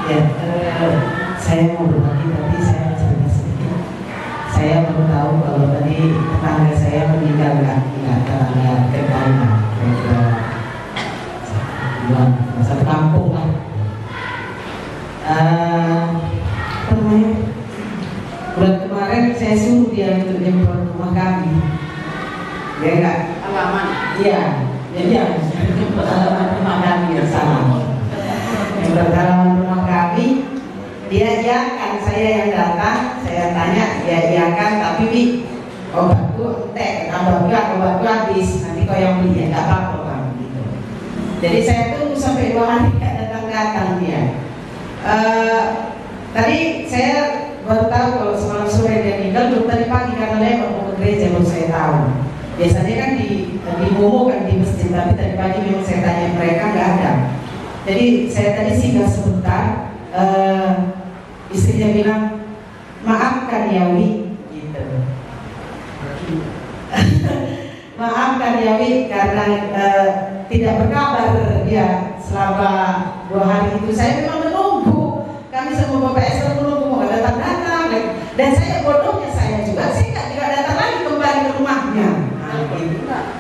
Ya, saya mau berbagi tapi saya cerita sedikit. Saya baru tahu kalau tadi tetangga saya meninggal nggak terkait satu kampung lah. Bulan kemarin saya suruh dia untuk jemput rumah kami. Dia nggak Alaman. iya, jemput alamat rumah kami yang salah. Jemput alamat rumah kami, dia iakan, saya yang datang, saya tanya, dia iakan, tapi Bi, obatku entek, obatku habis, nanti kau yang beli ya, nggak apa-apa Bang, gitu. Jadi saya tunggu sampai 2 hari nggak datang dia. Tadi saya baru tahu kalau semalam sore dia meninggal, belum tadi pagi karena lewat mau ke gereja baru saya tahu. Biasanya kan di Momo kan di masjid, tapi tadi pagi memang saya tanya mereka nggak ada. Jadi saya tadi singgah sebentar, istrinya bilang maafkan Yawi, gitu. Maafkan Yawi karena tidak berkabar dia selama 2 hari itu. Saya memang menunggu, kami semua Bapak Esther menunggu mau datang, dan saya bodohnya saya juga nggak datang lagi kembali ke rumahnya.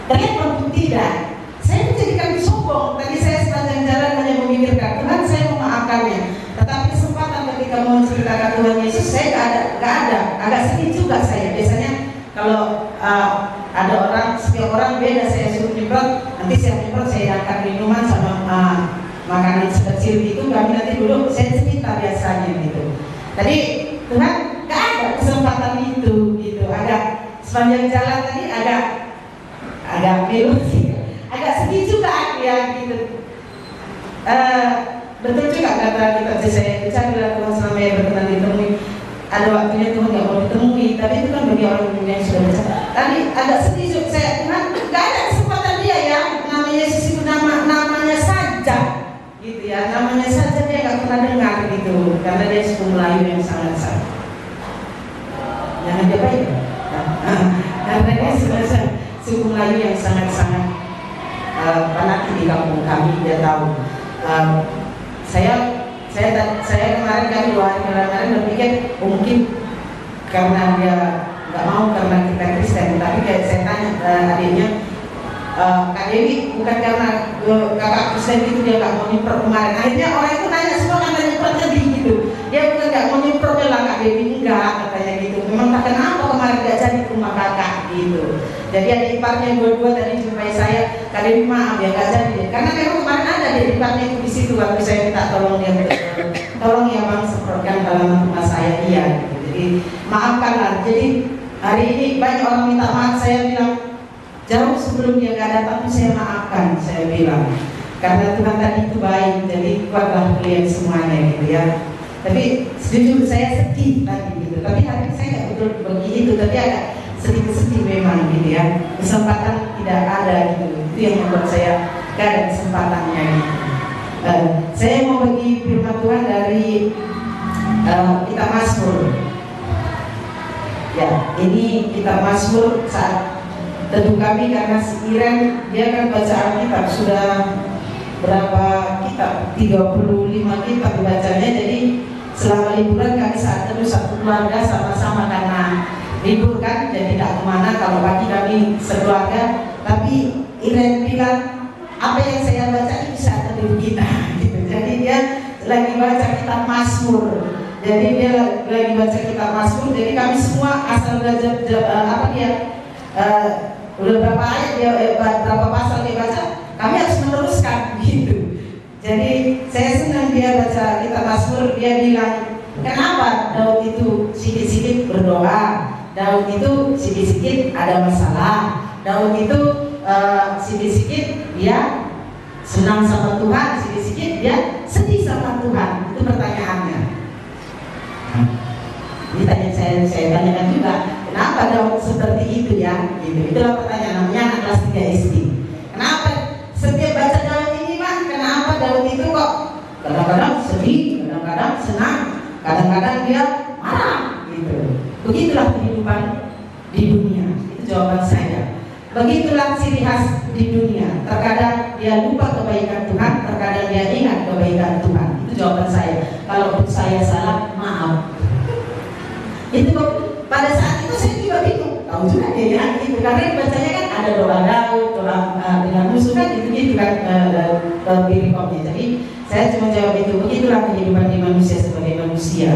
Ternyata waktu tidak, saya menjadikan sombong. Tadi saya sepanjang jalan hanya memikirkan Tuhan, saya memaafkannya. Tetapi kesempatan ketika mau menceritakan Tuhan Yesus, saya nggak ada. Agak sedih juga saya. Biasanya kalau ada orang, setiap orang beda, saya suruh nyemprot, nanti saya nyemprot, saya angkat minuman sama makanan sekecil itu, kami nanti dulu saya cerita biasanya gitu. Tadi Tuhan nggak ada kesempatan itu, gitu. Agak sepanjang jalan tadi agak agak sedih juga ya gitu. Betul juga kata kita, saya bicara Tuhan selama yang berkenan ditemui. Ada waktunya Tuhan nggak mau ditemui, tapi itu kan bagi orang yang sudah besar. Tadi agak sedih juga saya, Tuhan nggak ada kesempatan dia ya. Namanya Yesus itu namanya saja, gitu ya. Namanya saja dia nggak pernah dengar gitu, karena dia suku Melayu yang sangat. Jangan coba ya. Karena dia suku Melayu yang sangat fanatik di kampung kami, dia tahu. Saya kemarin kan 2 hari kemarin berpikir mungkin karena dia nggak mau karena kita Kristen, tapi kayak saya tanya adiknya, Kak Dewi, bukan karena kakak Kristen itu dia nggak mau nyemprot kemarin. Akhirnya orang itu nanya semua kan nyemprot tadi gitu. Dia bukan nggak mau nyemprot lah Kak Dewi, enggak katanya gitu. Memang tak kenapa kemarin nggak jadi ke rumah kakak gitu. Jadi adik iparnya dua-dua tadi jumpai saya, Kak Dewi maaf ya nggak jadi. Karena memang kemarin ada adik iparnya itu di situ, waktu saya minta tolong dia, tolong ya Bang semprotkan dalam rumah saya, iya. Gitu. Jadi maafkanlah. Jadi hari ini banyak orang minta maaf, saya bilang jauh sebelum dia nggak datang saya maafkan, saya bilang. Karena Tuhan tadi itu baik, jadi kuatlah kalian semuanya gitu ya. Tapi jujur saya sedih tadi gitu. Tapi hari ini saya nggak betul begitu, tapi agak sedih memang gitu ya. Kesempatan tidak ada gitu. Itu yang membuat saya gak ada kesempatannya gitu. Saya mau bagi firman Tuhan dari kitab Mazmur. Ya, ini kitab Mazmur saat teduh kami, karena si Iren dia kan baca Alkitab sudah berapa kitab, 35 kitab dibacanya. Jadi selama liburan kami saat teduh satu keluarga sama-sama, karena libur kan jadi tidak kemana kalau pagi kami sekeluarga. Tapi Iren bilang apa yang saya baca itu saat teduh kita gitu. Jadi dia lagi baca kitab Mazmur. Jadi dia lagi baca kitab Mazmur. Jadi kami semua asal belajar udah berapa ayat dia berapa pasal dia baca, kami harus meneruskan gitu. Jadi saya senang dia baca kitab Mazmur. Dia bilang kenapa Daud itu sedikit-sedikit berdoa, Daud itu sedikit-sedikit ada masalah, Daud itu sedikit-sedikit dia senang sama Tuhan, sedikit-sedikit dia sedih sama Tuhan. Itu pertanyaannya. Ditanya saya tanyakan juga, kenapa Daud seperti itu ya? Gitu. Itulah pertanyaan, namanya anak kelas 3 SD. Kenapa setiap baca Daud ini Mak, kenapa Daud itu kok kadang-kadang sedih, kadang-kadang senang, kadang-kadang dia marah gitu. Begitulah kehidupan di dunia. Itu jawaban saya. Begitulah ciri khas di dunia. Terkadang dia lupa kebaikan Tuhan, terkadang dia ingat kebaikan Tuhan. Itu jawaban saya. kalau saya salah, maaf. Itu pada saat itu saya juga bingung, tahu juga ya, gitu. Karena bacanya kan ada doa Daud, doa dengan musuh kan gitu kan birikomnya. Jadi saya cuma jawab itu, begitulah kehidupan di manusia sebagai manusia.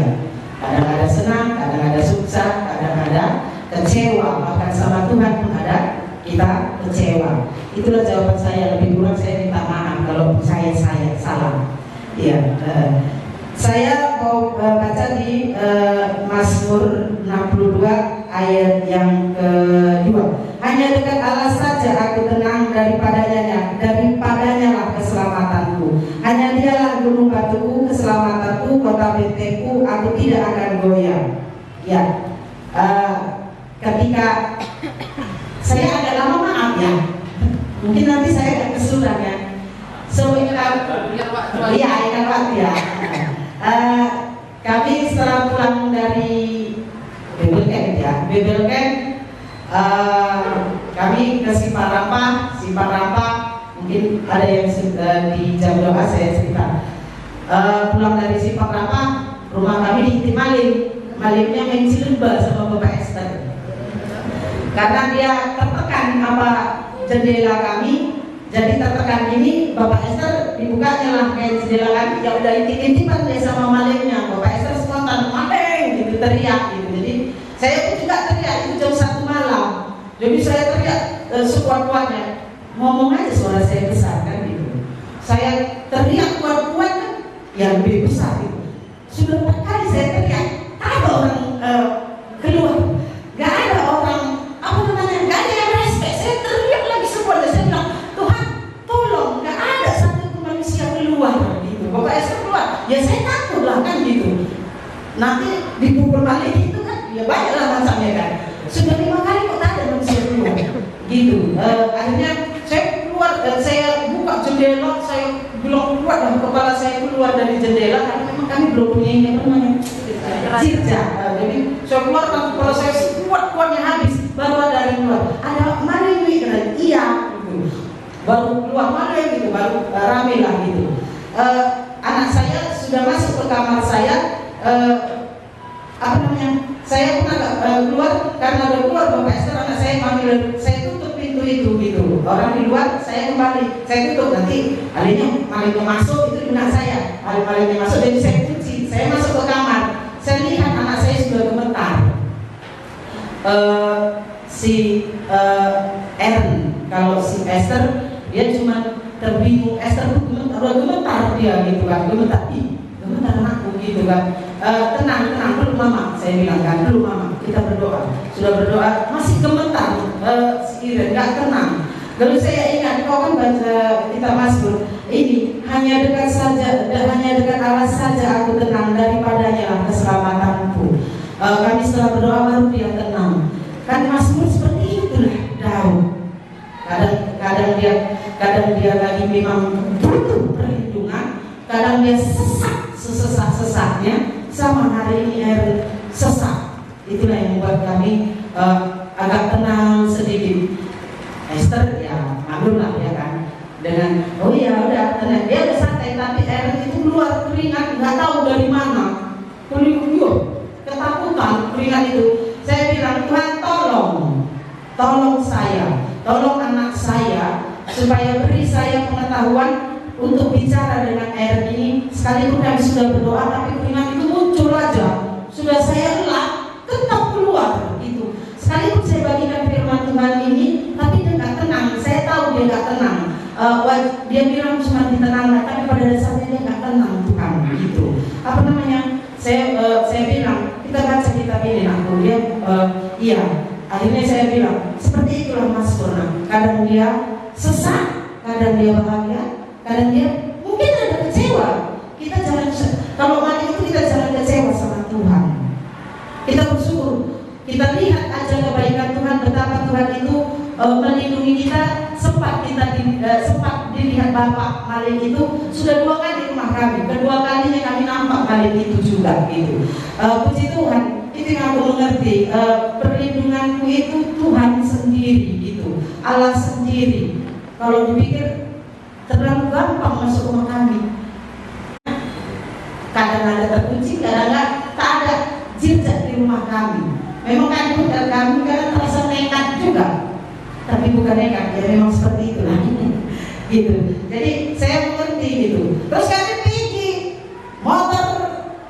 Kadang ada senang, kadang ada sukses, kadang ada kecewa, bahkan sama Tuhan pun ada kita kecewa. Itulah jawaban saya, lebih kurang saya minta maaf kalau saya salah. Iya. Saya mau baca di Mazmur 62 ayat yang kedua. Hanya dekat Allah saja aku tenang, daripadanya lah keselamatanku. Hanya dialah gunung batuku, keselamatanku, kota bentekku, aku tidak akan goyah. Ya, ketika saya agak lama maaf ya, mungkin nanti saya akan kesulitan ya. Iya, ikan waktu ya. Kami setelah pulang dari Bebelken, kami ke Simpang Rampah, mungkin ada yang di jam doa saya cerita. Pulang dari Simpang Rampah, rumah kami diintip malingnya main Cilemba sama Bapak Esther. Karena dia tertekan apa jendela kami. Jadi tertekan ini, Bapak Esther dibukanya lah kayak jendela kami, ya udah intip-intipan dia sama malingnya. Bapak Esther spontan maling gitu, teriak gitu. Jadi saya pun juga teriak, itu jam 1 malam. Jadi saya teriak sekuat-kuatnya. Ngomong aja suara saya besar kan gitu. Saya teriak kuat-kuat kan, yang lebih besar gitu. Sudah 4 kali saya teriak, tak ada orang keluar, gak ada orang gak ada yang respect. Saya teriak lagi sekuatnya, saya bilang, Tuhan tolong, gak ada satu manusia keluar gitu. Bapak Esther keluar, ya saya takut lah kan gitu. Nanti dipukul balik itu kan, ya banyak lah macamnya kan. Sudah 5 kali kok tak ada manusia keluar gitu. Akhirnya saya keluar, saya buka jendela, saya belum keluar dan kepala saya keluar dari jendela karena memang kami belum punya ini apa namanya cirja. Jadi saya keluar kan proses kuat-kuatnya habis, baru ada yang keluar. Ada mana ini kan? Iya gitu. Baru keluar mana gitu, baru rame lah gitu. Anak saya sudah masuk ke kamar saya. Saya pun agak keluar karena udah keluar Bapak Esther, anak saya panggil, saya tutup pintu itu gitu. Orang di luar, saya kembali, saya tutup, nanti malingnya masuk itu anak saya, malingnya masuk, jadi saya kunci, saya masuk ke kamar, saya lihat anak saya sudah gemetar. Ern, kalau si Esther dia cuma terbingung, Esther tuh gemetar dia gitu kan, gemetar anakku gitu kan. Tenang dulu mama, saya bilang kan, dulu mama, kita berdoa. Sudah berdoa, masih gemetar, nggak tenang. Lalu saya ingat, kau kan baca kita Mazmur ini, hanya dekat Allah saja aku tenang, daripadanya lah keselamatanku. Kami setelah berdoa baru dia tenang. Kan Mazmur seperti itulah Daud. Kadang dia lagi memang butuh perlindungan, kadang dia sesak-sesaknya. Sama hari ini air sesak. Itulah yang membuat kami agak tenang sedikit. Esther ya maklum lah ya kan, dengan oh ya udah tenang, dia udah santai, tapi air itu keluar keringat nggak tahu dari mana. Ketakutan keringat itu. Saya bilang, Tuhan tolong saya, tolong anak saya, supaya beri saya pengetahuan untuk bicara dengan air ini. Sekalipun kami sudah berdoa, tapi keringat itu muncul aja. Sudah saya elak, tetap keluar gitu. Sekalipun saya bagikan firman Tuhan ini, tapi dia nggak tenang. Saya tahu dia nggak tenang. Dia bilang cuma ditenangkan, tapi pada dasarnya dia nggak tenang Tuhan gitu. Apa namanya? Saya bilang, kita baca kitab ini, aku dia iya. Akhirnya saya bilang, seperti itulah Mas Purna. Kadang dia sesak, kadang dia bahagia, kadang dia mungkin ada kecewa. Kita jangan, kalau malam itu kita jangan kecewa sama Tuhan. Kita bersyukur, kita lihat aja kebaikan Tuhan, betapa Tuhan itu melindungi kita. Sempat dilihat Bapak maling itu sudah 2 kali rumah kami. Kedua kalinya kami nampak maling itu juga gitu. Puji Tuhan, itu yang aku mengerti. Perlindunganku itu Tuhan sendiri gitu, Allah sendiri. Kalau dipikir terlalu gampang masuk rumah kami. kadang ada terkunci, kadang tak ada jejak di rumah kami. Memang kami kadang terasa nekat juga, tapi bukan nekat, ya memang seperti itulah. Gitu. Jadi saya mengerti gitu. Terus kami pergi motor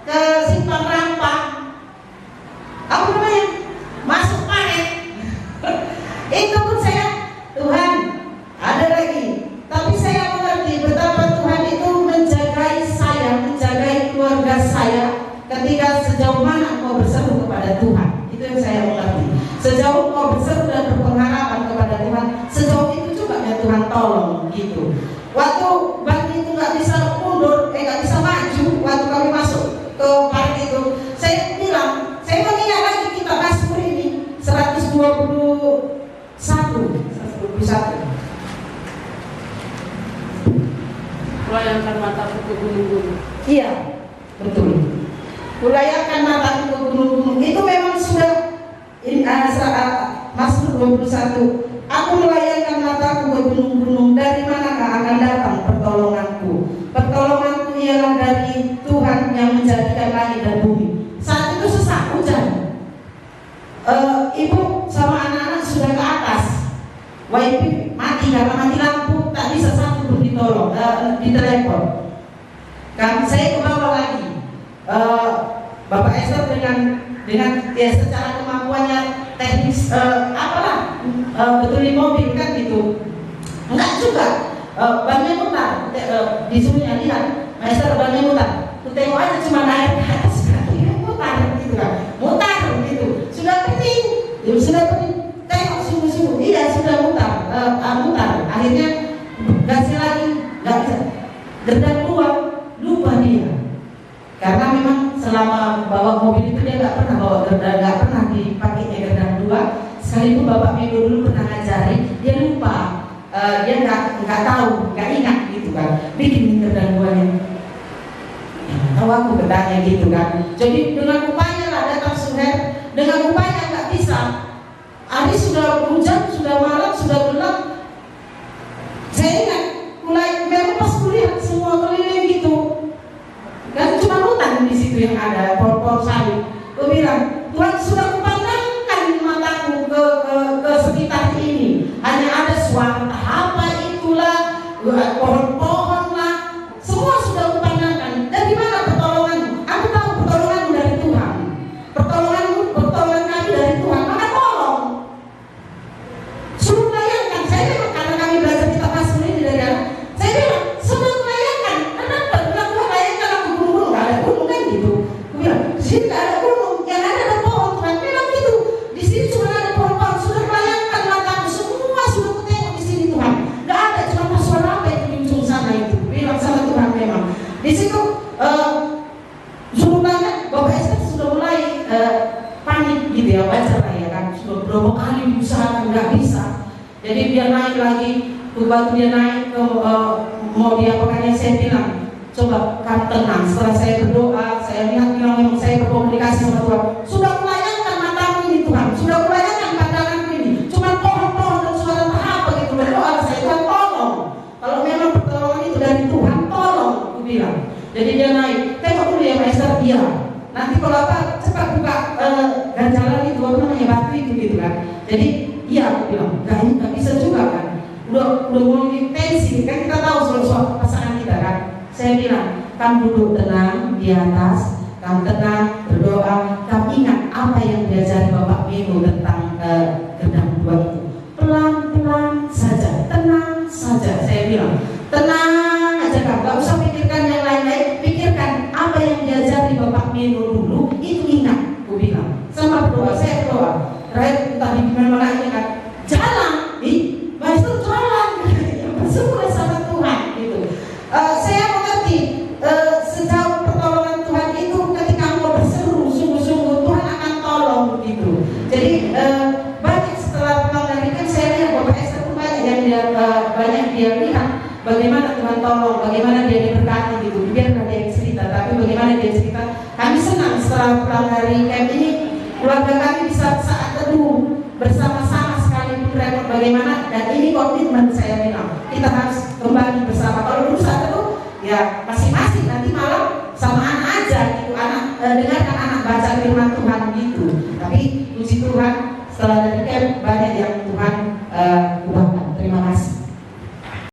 ke Simpang Rampang, apa namanya, masuk panen. Itu pun saya, Tuhan ada lagi, tapi saya mengerti betapa Tuhan itu menjagai saya, menjagai keluarga saya ketika sejauh mana engkau berseru kepada Tuhan. Itu yang saya mengerti. Sejauh engkau berseru dan berpengharapan kepada Tuhan, sejauh itu juga ya Tuhan tolong gitu. Waktu ban itu nggak bisa mundur, nggak bisa maju, waktu kami masuk ke park itu, saya bilang, saya mengingat lagi kita Mazmur ini 121. Layangkan mataku ke gunung-gunung. Iya, betul. Kulayangkan mataku ke gunung-gunung. Itu memang sudah Mazmur 21. Aku melayangkan mataku ke gunung-gunung, dari manakah akan datang pertolonganku? Pertolonganku ialah dari Tuhan yang menjadikan langit dan bumi. Saat itu sesak hujan. Ibu sama anak-anak sudah ke atas. WiFi mati karena mati lampu, tak bisa satu pun ditolong, ditelepon. Kan saya ke bawah lagi. Bapak Esther dengan ya secara kemampuannya teknis betul di mobil kan gitu. Enggak juga. Bannya mutar. Disuruhnya lihat, Esther bannya mutar. Ku tengok aja cuma naik ke atas kaki, mutar gitu kan. Mutar gitu. Sudah pening. Ya sudah pening. Tengok sungguh-sungguh. Iya sudah mutar. Mutar. Akhirnya gasnya lagi nggak bisa. Gerdan keluar, lupa dia. Karena memang selama bawa mobil itu dia nggak pernah bawa gerdan, nggak pernah dipakainya gerdan 2. Sekalipun Bapak Milo dulu pernah ngajari, dia lupa, dia nggak tahu, nggak ingat gitu kan. Bikin gerdan 2-nya. Tahu aku gerdannya gitu kan. Jadi dengan upaya lah datang Suher, dengan upaya nggak bisa. Hari sudah hujan, sudah malam, sudah gelap. Saya ingat mulai memang pas kuliah semua keliling gitu. Dan cuma hutan di situ yang ada pohon-pohon sawit. Aku bilang, Tuhan sudah kupandangkan mataku ke sekitar ini. Hanya ada suara apa itulah, pohon-pohon lah, semua sudah kupandangkan. Dari mana pertolonganmu? Aku tahu pertolonganmu dari Tuhan. Pertolongan kami dari Tuhan. Maka tolong. Suruh melayangkan. Saya memang karena kami belajar kitab Mazmur ini dari anak. Saya bilang, sudah melayangkan. Kenapa? Bilang Tuhan layangkan aku gunung-gunung. Gak ada gunung kan gitu. Aku bilang, di sini gak ada gunung. Yang ada pohon. Tuhan memang gitu. Di sini cuma ada pohon-pohon. Sudah melayangkan mataku. Semua sudah kutengok di sini Tuhan. Gak ada cuma suara apa yang di ujung sana itu. Bilang sama Tuhan memang. Di situ suruh banyak. Bapak Esther sudah mulai panik gitu ya, wajar lah ya kan. Sudah berapa kali berusaha nggak bisa. Jadi dia naik lagi, waktu dia naik ke mau dia pakainya, saya bilang, coba kamu tenang. Setelah saya berdoa, saya bilang memang saya berkomunikasi sama Tuhan. Sudah melayangkan matamu ini Tuhan, sudah melayangkan pandanganmu ini. Cuma pohon-pohon dan suara apa gitu. Berdoa saya, Tuhan tolong. Kalau memang pertolongan itu dari Tuhan, tolong, aku bilang. Jadi dia naik, tengok dulu ya Maester, iya. Nanti kalau apa cepat buka ganjalan itu apa namanya batu itu gitu kan. Jadi iya aku bilang, nggak bisa juga kan. Udah mulai tensi kan, kita tahu soal pasangan kita kan. Saya bilang, kamu duduk tenang di atas, kamu tenang berdoa, kamu ingat apa yang diajari Bapak Milo tentang gerdan 2 itu. Pelan-pelan saja, tenang saja. Saya bilang, tenang aja kamu, nggak usah pikirkan yang lain-lain, pikirkan apa yang diajari Bapak Milo dulu, itu ingat. Aku bilang, sama berdoa, saya berdoa. Terakhir entah di mana ini kan, jalan, Maester jalan, bersyukur sama Tuhan gitu. Saya mengerti sejauh pertolongan Tuhan itu ketika engkau berseru sungguh-sungguh Tuhan akan tolong gitu. Jadi banyak setelah pulang dari kan saya lihat Bapak Esther pun banyak dia lihat bagaimana Tuhan tolong, bagaimana dia diberkati gitu. Biarlah dia yang cerita, tapi bagaimana dia cerita. Kami senang setelah pulang dari camp ini, keluarga kami bisa saat teduh bersama-sama sekalipun repot bagaimana. Dan ini komitmen saya bilang, kita harus kembali bersama. Kalau dulu saat itu ya masing-masing, nanti malam sama anak aja dengarkan anak baca firman Tuhan gitu. Tapi puji Tuhan setelah dari camp banyak yang Tuhan